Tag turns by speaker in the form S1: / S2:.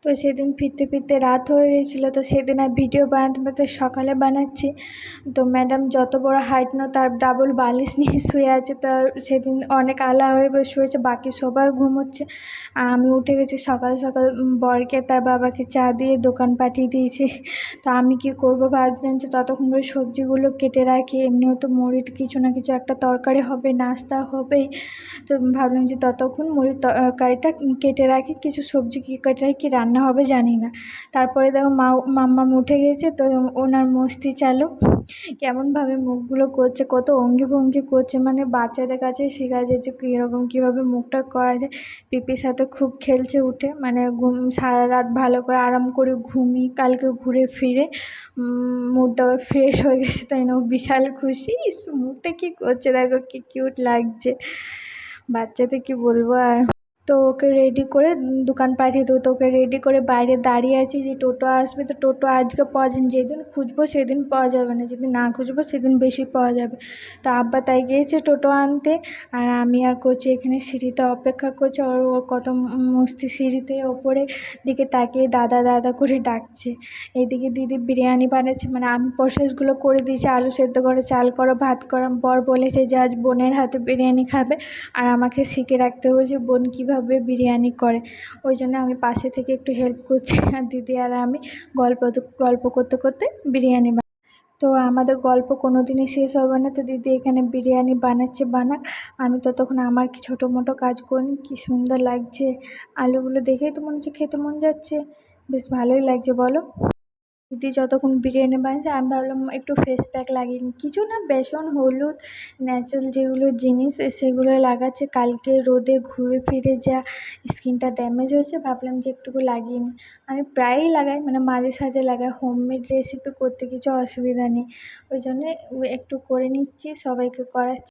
S1: তো সেদিন ফিরতে ফিরতে রাত হয়ে গেছিলো, তো সেদিন আর ভিডিও বানাতে বানাতে সকালে বানাচ্ছি। তো ম্যাডাম যত বড় হাইট না তার ডাবল বালিশ নিয়ে শুয়ে আছে। তো সেদিন অনেক আলা হয়ে শুয়েছে, বাকি সবাই ঘুমোচ্ছে, আর আমি উঠে গেছি সকাল সকাল। বরকে তার বাবাকে চা দিয়ে দোকান পাঠিয়ে দিয়েছি। তো আমি কি করবো ভাবছিলাম যে ততক্ষণ ওই সবজিগুলো কেটে রাখি, এমনিও তো মুড়ির কিছু না কিছু একটা তরকারি হবে, নাস্তা হবেই। তো ভাবলাম যে ততক্ষণ মুড়ির তরকারিটা কেটে রাখি, কিছু সবজি কেটে রাখি, কি রান্না হবে জানি না। তারপরে দেখো মাম্মাম উঠে গেছে, তো ওনার মস্তি চালু, কেমনভাবে মুখগুলো করছে, কত অঙ্গি ভঙ্গি করছে, মানে বাচ্চাদের কাছে শেখা যায় যে কীরকম কীভাবে মুখটা করা যায়। পিপির সাথে খুব খেলছে উঠে, মানে সারা রাত ভালো করে আরাম করে ঘুমিয়ে কালকে ঘুরে ফিরে মুডটা আবার ফ্রেশ হয়ে গেছে, তাই না? ও বিশাল খুশি, মুখটা কী করছে দেখো, কি কিউট লাগছে, বাচ্চাদের কি বলবো আর। তো ওকে রেডি করে দোকান পাঠিয়ে দেবো। তো ওকে রেডি করে বাইরে দাঁড়িয়ে আছি যে টোটো আসবে। তো টোটো আজকে পাওয়া যায়, যেদিন খুঁজবো সেদিন পাওয়া যাবে না, যেদিন না খুঁজবো সেদিন বেশি পাওয়া যাবে। তো আব্বা তাই গিয়েছে টোটো আনতে, আর আমি আর করছি এখানে সিঁড়িতে অপেক্ষা করছি। আর ওর কত মস্তি, সিঁড়িতে ওপরে দিকে তাকিয়ে দাদা দাদা করে ডাকছে। এইদিকে দিদি বিরিয়ানি বানাচ্ছে, মানে আমি প্রসেসগুলো করে দিয়েছি, আলু সেদ্ধ করো, চাল করো, ভাত করো। বর বলেছে যে আজ বোনের হাতে বিরিয়ানি খাবে, আর আমাকে শিখে রাখতে হবে যে বোন কীভাবে বিরিয়ানি করে। ওই জন্য আমি পাশে থেকে একটু হেল্প করছি, আর দিদি আর আমি গল্প করতে করতে বিরিয়ানি তো আমাদের গল্প কোনো দিনই শেষ হবে না। তো দিদি এখানে বিরিয়ানি বানাচ্ছে, বানাক, আমি ততক্ষণ আমার কি ছোটো মোটো কাজ করি। কি সুন্দর লাগছে, আলুগুলো দেখেই তো মনে হচ্ছে খেতে মন যাচ্ছে, বেশ ভালোই লাগছে বলো। দিদি যতক্ষণ বিরিয়ানি বানাচ্ছে আমি ভাবলাম একটু ফেস প্যাক লাগিয়ে নিই, কিছু না, বেসন, হলুদ, ন্যাচারাল যেগুলো জিনিস সেগুলো লাগাচ্ছে। কালকে রোদে ঘুরে ফিরে যা স্কিনটা ড্যামেজ হয়েছে, ভাবলাম যে একটুকু লাগিয়ে নিই। আমি প্রায়ই লাগাই, মানে মাঝে সাঝে লাগাই, হোমমেড রেসিপি করতে কিছু অসুবিধা নেই, ওই জন্যে একটু করে নিচ্ছি, সবাইকে করাচ্ছি।